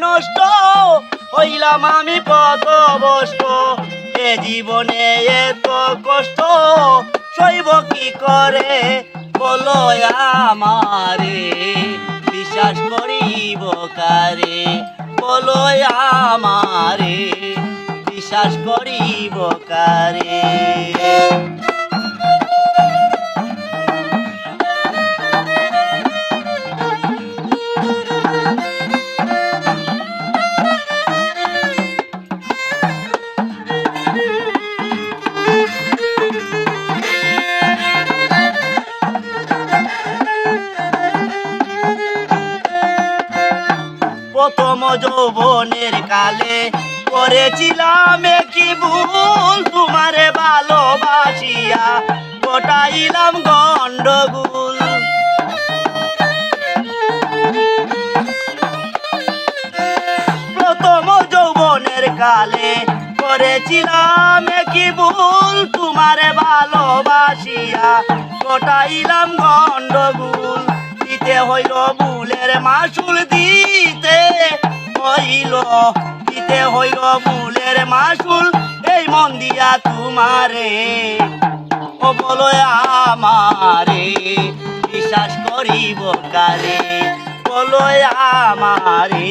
নষ্ট হইলাম আমি পথভ্রষ্ট, এ জীবনে এত কষ্ট সইব কি করে বলো আমারে, বিশ্বাস করিব কারে বলো আমারে, বিশ্বাস করিব কারে। প্রথম যৌবনের কালে করেছিলাম কি ভুল, তোমারে ভালোবাসিয়া ঘটাইলাম গন্ডগোল। প্রথম যৌবনের কালে করেছিলাম কি ভুল, তোমারে ভালোবাসিয়া ঘটাইলাম গন্ডগোল। দিতে হইল ভুলের মাসুল, দিতে হইল ভুলের মাসুল, এই মন দিয়া তোমারে ও বলো আমারে, বিশ্বাস করিব কারে বলো আমারে,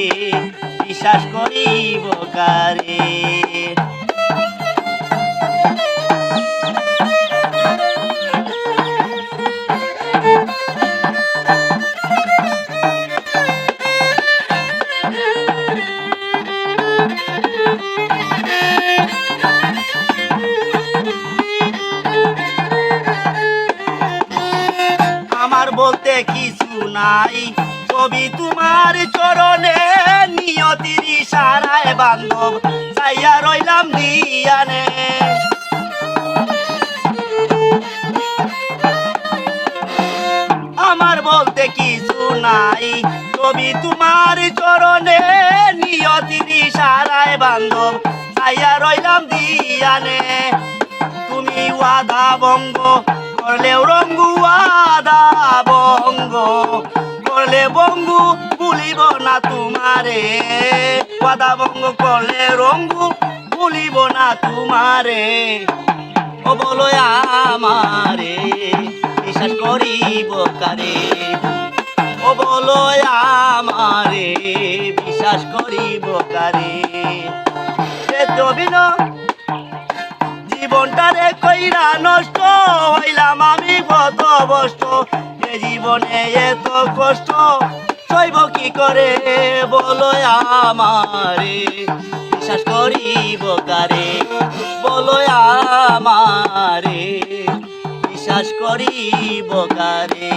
বিশ্বাস করিব কারে। আমার বলতে কিছু নাই, ছবি তোমার চরণে, নিয়তির ইশারায় বান্ধব চাইয়া রইলাম দিয়ানে। আমার বলতে কিছু নাই, ছবি তোমার চরণে, নিয়তির ইশারায় বান্ধব চাইয়া রইলাম দিয়ানে। তুমি ওয়াদা ভঙ্গ করলেও রঙ্গু, ওয়াদা ভঙ্গ করলে বঙ্গু ভুলিব না তোমারে, ওয়াদা ভঙ্গ করলে রঙ্গু ভুলিব না তোমারে ও বলো আমারে, বিশ্বাস করিব কারে ও বলো আমারে, বিশ্বাস করিব কারে। জীবনটারে কইরা নষ্ট হইলাম আমি পথভ্রষ্ট, এ জীবনে এত কষ্ট সইব কি করে বলো আমারে, বিশ্বাস করিব কারে বলো আমারে, বিশ্বাস করিব কারে।